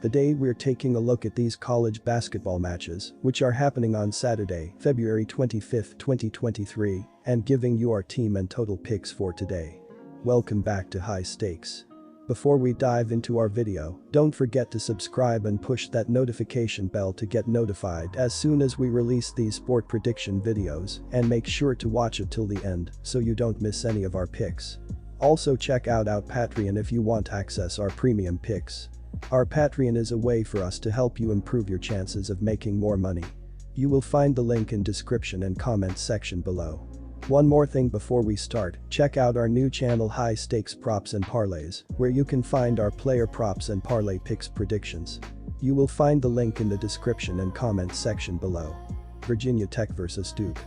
Today we're taking a look at these college basketball matches, which are happening on Saturday, February 25, 2023, and giving you our team and total picks for today. Welcome back to High Stakes. Before we dive into our video, don't forget to subscribe and push that notification bell to get notified as soon as we release these sport prediction videos, and make sure to watch it till the end so you don't miss any of our picks. Also check out our Patreon if you want to access our premium picks. Our Patreon is a way for us to help you improve your chances of making more money. You will find the link in description and comments section below. One more thing before we start, check out our new channel High Stakes Props and Parlays, where you can find our player props and parlay picks predictions. You will find the link in the description and comments section below. Virginia Tech vs Duke.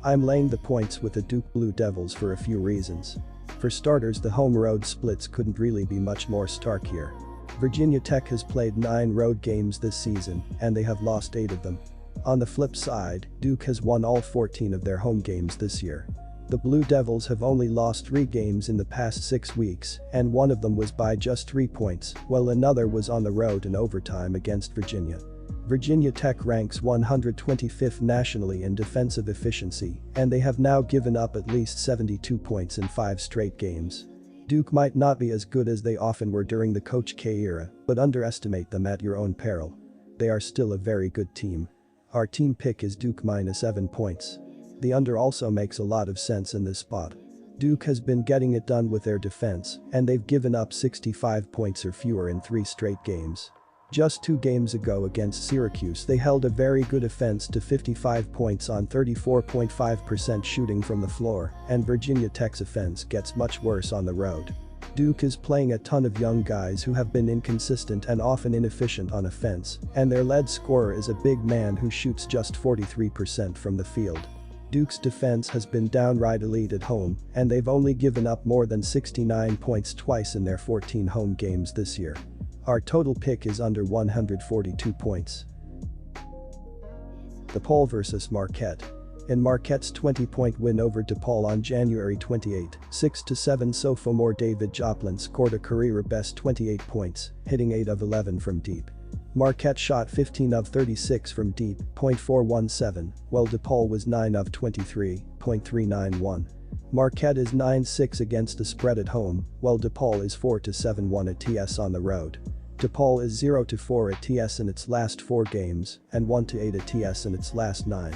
I'm laying the points with the Duke Blue Devils for a few reasons. For starters, the home-road splits couldn't really be much more stark here. Virginia Tech has played 9 road games this season, and they have lost 8 of them. On the flip side, Duke has won all 14 of their home games this year. The Blue Devils have only lost 3 games in the past 6 weeks, and one of them was by just 3 points, while another was on the road in overtime against Virginia. Virginia Tech ranks 125th nationally in defensive efficiency, and they have now given up at least 72 points in 5 straight games. Duke might not be as good as they often were during the Coach K era, but underestimate them at your own peril. They are still a very good team. Our team pick is Duke minus 7 points. The under also makes a lot of sense in this spot. Duke has been getting it done with their defense, and they've given up 65 points or fewer in 3 straight games. Just 2 games ago against Syracuse, they held a very good offense to 55 points on 34.5% shooting from the floor, and Virginia Tech's offense gets much worse on the road. Duke is playing a ton of young guys who have been inconsistent and often inefficient on offense, and their lead scorer is a big man who shoots just 43% from the field. Duke's defense has been downright elite at home, and they've only given up more than 69 points twice in their 14 home games this year. Our total pick is under 142 points. DePaul vs Marquette. In Marquette's 20-point win over DePaul on January 28, 6-7 sophomore David Joplin scored a career-best 28 points, hitting 8 of 11 from deep. Marquette shot 15 of 36 from deep, .417, while DePaul was 9 of 23, .391. Marquette is 9-6 against the spread at home, while DePaul is 4-7-1 at TS on the road. DePaul is 0-4 at TS in its last 4 games, and 1-8 at TS in its last 9.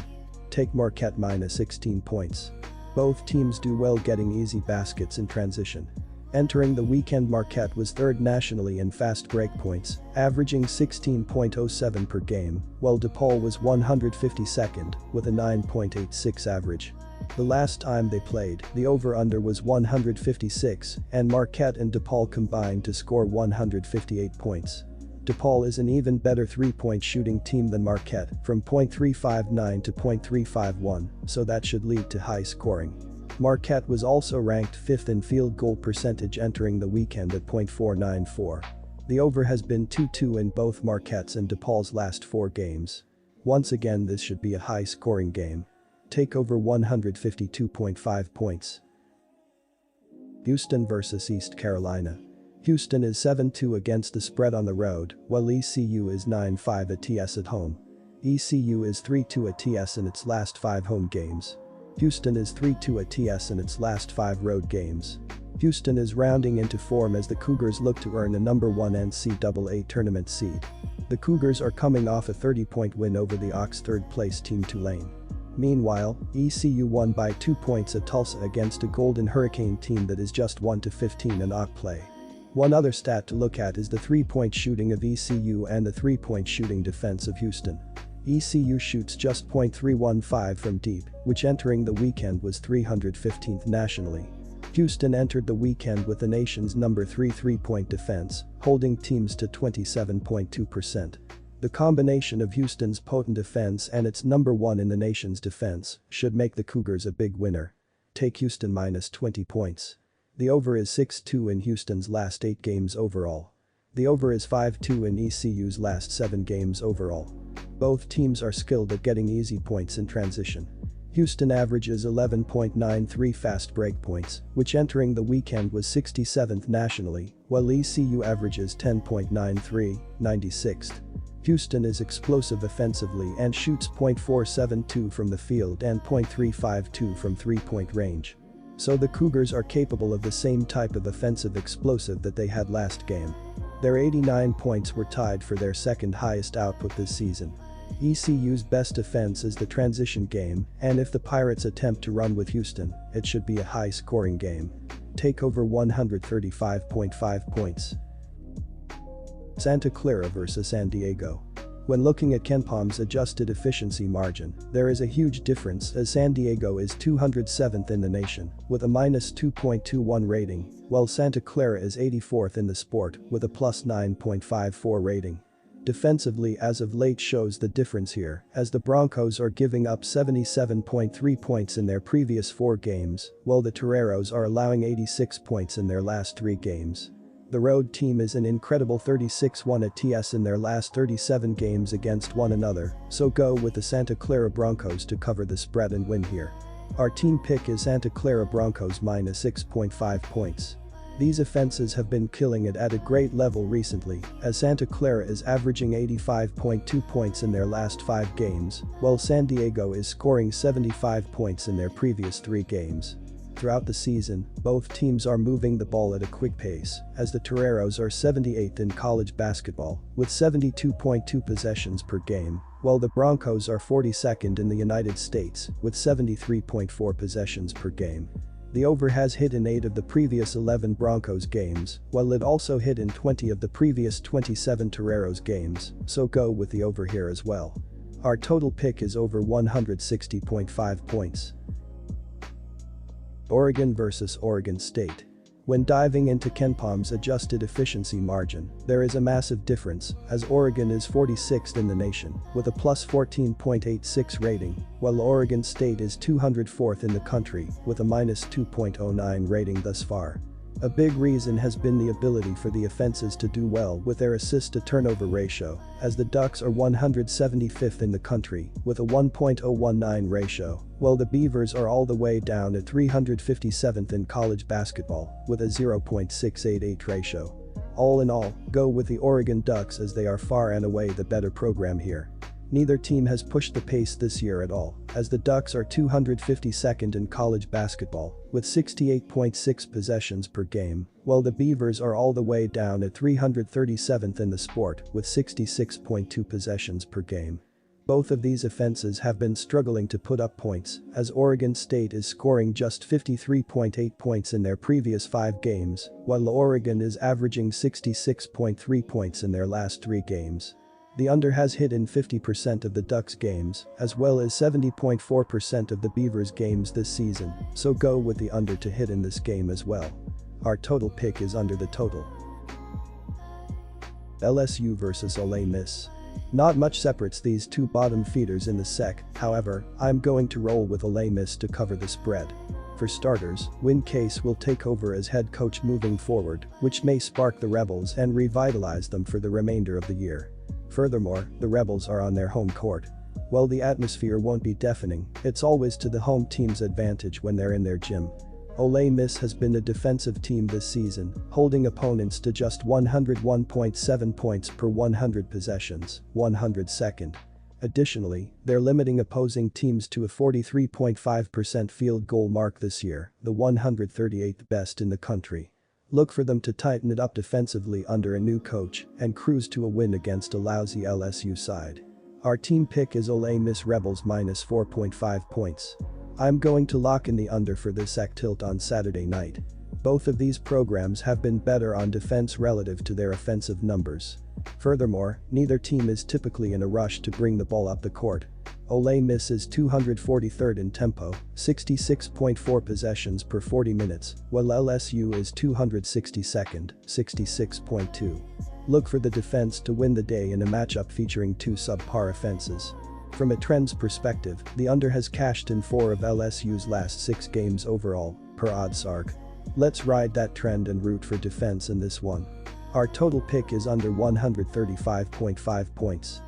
Take Marquette minus 16 points. Both teams do well getting easy baskets in transition. Entering the weekend, Marquette was 3rd nationally in fast break points, averaging 16.07 per game, while DePaul was 152nd, with a 9.86 average. The last time they played, the over-under was 156, and Marquette and DePaul combined to score 158 points. DePaul is an even better 3-point shooting team than Marquette, from .359 to .351, so that should lead to high scoring. Marquette was also ranked 5th in field goal percentage entering the weekend at .494. The over has been 2-2 in both Marquette's and DePaul's last 4 games. Once again, this should be a high-scoring game. Take over 152.5 points. Houston vs East Carolina. Houston is 7-2 against the spread on the road, while ECU is 9-5 at TS at home. ECU is 3-2 at TS in its last 5 home games. Houston is 3-2 at TS in its last 5 road games. Houston is rounding into form as the Cougars look to earn a number 1 NCAA tournament seed. The Cougars are coming off a 30-point win over the AUC's 3rd-place team Tulane. Meanwhile, ECU won by 2 points at Tulsa against a Golden Hurricane team that is just 1-15 in AUC play. One other stat to look at is the 3-point shooting of ECU and the 3-point shooting defense of Houston. ECU shoots just .315 from deep, which entering the weekend was 315th nationally. Houston entered the weekend with the nation's number 3 3-point defense, holding teams to 27.2%. The combination of Houston's potent defense and its number 1 in the nation's defense should make the Cougars a big winner. Take Houston minus 20 points. The over is 6-2 in Houston's last 8 games overall. The over is 5-2 in ECU's last 7 games overall. Both teams are skilled at getting easy points in transition. Houston averages 11.93 fast break points, which entering the weekend was 67th nationally, while ECU averages 10.93, 96th. Houston is explosive offensively and shoots .472 from the field and .352 from three-point range. So the Cougars are capable of the same type of offensive explosive that they had last game. Their 89 points were tied for their second highest output this season. ECU's best offense is the transition game, and if the Pirates attempt to run with Houston, it should be a high-scoring game. Take over 135.5 points. Santa Clara vs San Diego. When looking at KenPom's adjusted efficiency margin, there is a huge difference as San Diego is 207th in the nation with a -2.21 rating, while Santa Clara is 84th in the sport with a +9.54 rating. Defensively as of late shows the difference here, as the Broncos are giving up 77.3 points in their previous 4 games, while the Toreros are allowing 86 points in their last 3 games. The road team is an incredible 36-1 at TS in their last 37 games against one another, so go with the Santa Clara Broncos to cover the spread and win here. Our team pick is Santa Clara Broncos -6.5 points. These offenses have been killing it at a great level recently, as Santa Clara is averaging 85.2 points in their last 5 games, while San Diego is scoring 75 points in their previous 3 games. Throughout the season, both teams are moving the ball at a quick pace, as the Toreros are 78th in college basketball, with 72.2 possessions per game, while the Broncos are 42nd in the United States, with 73.4 possessions per game. The over has hit in 8 of the previous 11 Broncos games, while it also hit in 20 of the previous 27 Toreros games, so go with the over here as well. Our total pick is over 160.5 points. Oregon vs Oregon State. When diving into KenPom's adjusted efficiency margin, there is a massive difference, as Oregon is 46th in the nation with a +14.86 rating, while Oregon State is 204th in the country with a -2.09 rating thus far. A big reason has been the ability for the offenses to do well with their assist-to-turnover ratio, as the Ducks are 175th in the country with a 1.019 ratio, while the Beavers are all the way down at 357th in college basketball with a 0.688 ratio. All in all, go with the Oregon Ducks as they are far and away the better program here. Neither team has pushed the pace this year at all, as the Ducks are 252nd in college basketball with 68.6 possessions per game, while the Beavers are all the way down at 337th in the sport with 66.2 possessions per game. Both of these offenses have been struggling to put up points, as Oregon State is scoring just 53.8 points in their previous 5 games, while Oregon is averaging 66.3 points in their last 3 games. The under has hit in 50% of the Ducks games, as well as 70.4% of the Beavers games this season, so go with the under to hit in this game as well. Our total pick is under the total. LSU vs Ole Miss. Not much separates these two bottom feeders in the SEC, however, I'm going to roll with Ole Miss to cover the spread. For starters, Win Case will take over as head coach moving forward, which may spark the Rebels and revitalize them for the remainder of the year. Furthermore, the Rebels are on their home court. While the atmosphere won't be deafening, it's always to the home team's advantage when they're in their gym. Ole Miss has been a defensive team this season, holding opponents to just 101.7 points per 100 possessions, 102nd. Additionally, they're limiting opposing teams to a 43.5% field goal mark this year, the 138th best in the country. Look for them to tighten it up defensively under a new coach and cruise to a win against a lousy LSU side. Our team pick is Ole Miss Rebels -4.5 points. I'm going to lock in the under for this SEC tilt on Saturday night. Both of these programs have been better on defense relative to their offensive numbers. Furthermore, neither team is typically in a rush to bring the ball up the court. Ole Miss is 243rd in tempo, 66.4 possessions per 40 minutes, while LSU is 262nd, 66.2. Look for the defense to win the day in a matchup featuring two subpar offenses. From a trends perspective, the under has cashed in 4 of LSU's last 6 games overall, per OddsArc. Let's ride that trend and root for defense in this one. Our total pick is under 135.5 points.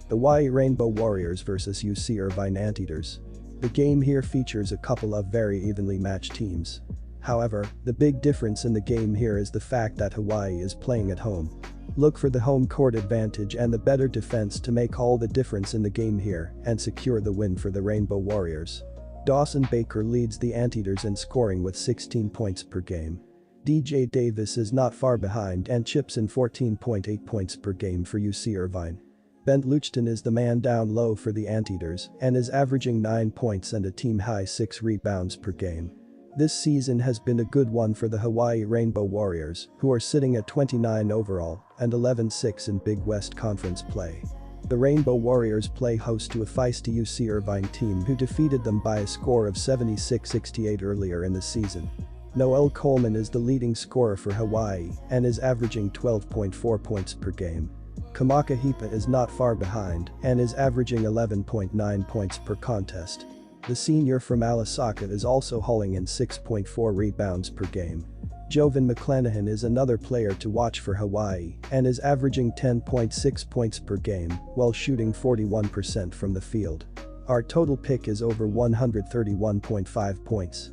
The Hawaii Rainbow Warriors vs UC Irvine Anteaters. The game here features a couple of very evenly matched teams. However, the big difference in the game here is the fact that Hawaii is playing at home. Look for the home court advantage and the better defense to make all the difference in the game here and secure the win for the Rainbow Warriors. Dawson Baker leads the Anteaters in scoring with 16 points per game. DJ Davis is not far behind and chips in 14.8 points per game for UC Irvine. Ben Luchton is the man down low for the Anteaters and is averaging 9 points and a team-high 6 rebounds per game. This season has been a good one for the Hawaii Rainbow Warriors, who are sitting at 29 overall and 11-6 in Big West Conference play. The Rainbow Warriors play host to a feisty UC Irvine team who defeated them by a score of 76-68 earlier in the season. Noel Coleman is the leading scorer for Hawaii and is averaging 12.4 points per game. Kamaka Hipa is not far behind and is averaging 11.9 points per contest. The senior from Alasaka is also hauling in 6.4 rebounds per game. Jovan McClanahan is another player to watch for Hawaii and is averaging 10.6 points per game while shooting 41% from the field. Our total pick is over 131.5 points.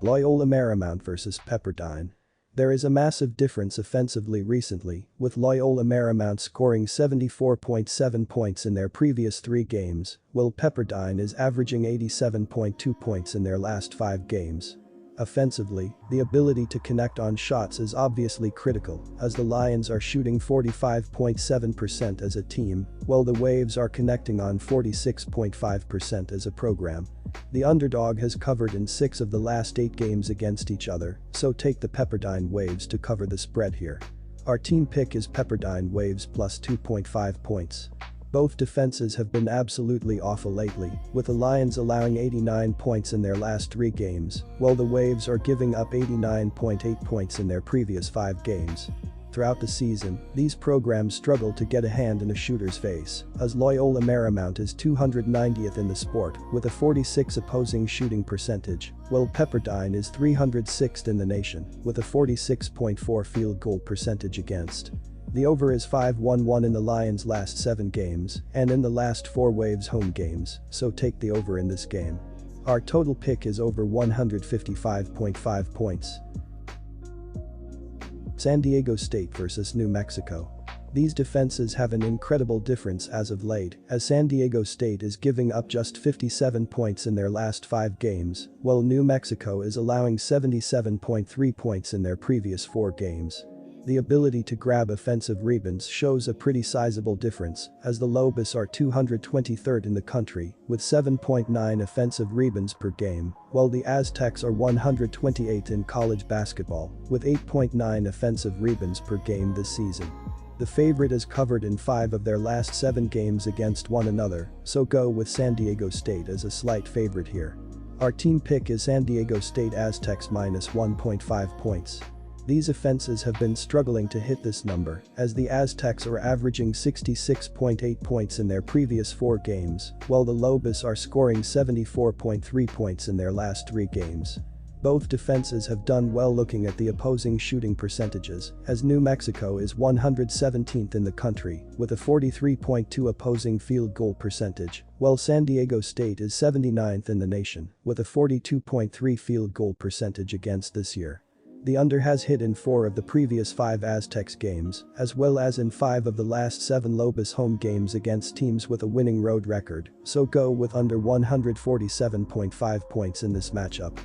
Loyola Marymount vs Pepperdine. There is a massive difference offensively recently, with Loyola Marymount scoring 74.7 points in their previous 3 games, while Pepperdine is averaging 87.2 points in their last 5 games. Offensively, the ability to connect on shots is obviously critical, as the Lions are shooting 45.7% as a team, while the Waves are connecting on 46.5% as a program. The underdog has covered in 6 of the last 8 games against each other, so take the Pepperdine Waves to cover the spread here. Our team pick is Pepperdine Waves plus 2.5 points. Both defenses have been absolutely awful lately, with the Lions allowing 89 points in their last 3 games, while the Waves are giving up 89.8 points in their previous 5 games. Throughout the season, these programs struggle to get a hand in a shooter's face, as Loyola Marymount is 290th in the sport with a 46 opposing shooting percentage, while Pepperdine is 306th in the nation with a 46.4 field goal percentage against. The over is 5-1-1 in the Lions' last 7 games and in the last 4 Waves home games, so take the over in this game. Our total pick is over 155.5 points. San Diego State vs New Mexico. These defenses have an incredible difference as of late, as San Diego State is giving up just 57 points in their last 5 games, while New Mexico is allowing 77.3 points in their previous 4 games. The ability to grab offensive rebounds shows a pretty sizable difference, as the Lobos are 223rd in the country with 7.9 offensive rebounds per game, while the Aztecs are 128th in college basketball with 8.9 offensive rebounds per game this season. The favorite is covered in 5 of their last 7 games against one another, so go with San Diego State as a slight favorite here. Our team pick is San Diego State Aztecs minus 1.5 points. These offenses have been struggling to hit this number, as the Aztecs are averaging 66.8 points in their previous 4 games, while the Lobos are scoring 74.3 points in their last 3 games. Both defenses have done well looking at the opposing shooting percentages, as New Mexico is 117th in the country with a 43.2 opposing field goal percentage, while San Diego State is 79th in the nation with a 42.3 field goal percentage against this year. The under has hit in 4 of the previous 5 Aztecs games, as well as in 5 of the last 7 Lobos home games against teams with a winning road record, so go with under 147.5 points in this matchup.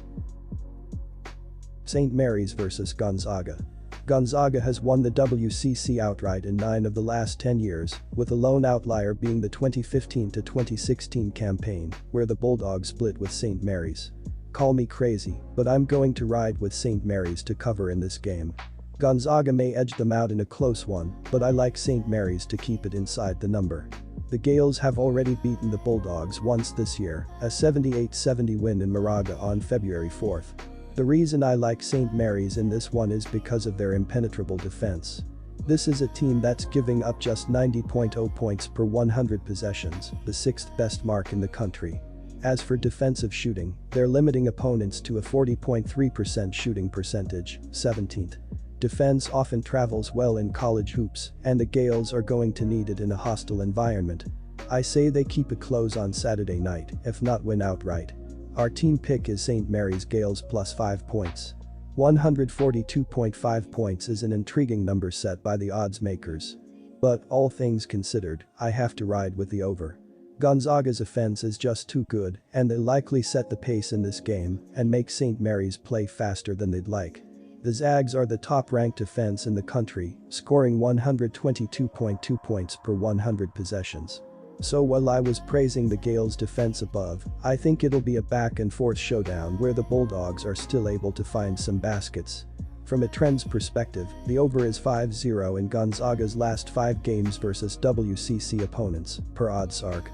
St. Mary's vs Gonzaga. Gonzaga has won the WCC outright in 9 of the last 10 years, with the lone outlier being the 2015 to 2016 campaign, where the Bulldogs split with St. Mary's. Call me crazy, but I'm going to ride with St. Mary's to cover in this game. Gonzaga may edge them out in a close one, but I like St. Mary's to keep it inside the number. The Gales have already beaten the Bulldogs once this year, a 78-70 win in Moraga on February 4th. The reason I like St. Mary's in this one is because of their impenetrable defense. This is a team that's giving up just 90.0 points per 100 possessions, the 6th best mark in the country. As for defensive shooting, they're limiting opponents to a 40.3% shooting percentage, 17th. Defense often travels well in college hoops, and the Gales are going to need it in a hostile environment. I say they keep it close on Saturday night, if not win outright. Our team pick is St. Mary's Gales plus 5 points. 142.5 points is an intriguing number set by the odds makers. But, all things considered, I have to ride with the over. Gonzaga's offense is just too good, and they likely set the pace in this game and make St. Mary's play faster than they'd like. The Zags are the top-ranked offense in the country, scoring 122.2 points per 100 possessions. So while I was praising the Gales' defense above, I think it'll be a back-and-forth showdown where the Bulldogs are still able to find some baskets. From a trends perspective, the over is 5-0 in Gonzaga's last 5 games versus WCC opponents, per OddsArc.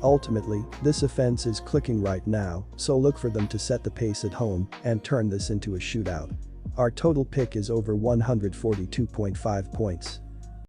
Ultimately, this offense is clicking right now, so look for them to set the pace at home and turn this into a shootout. Our total pick is over 142.5 points.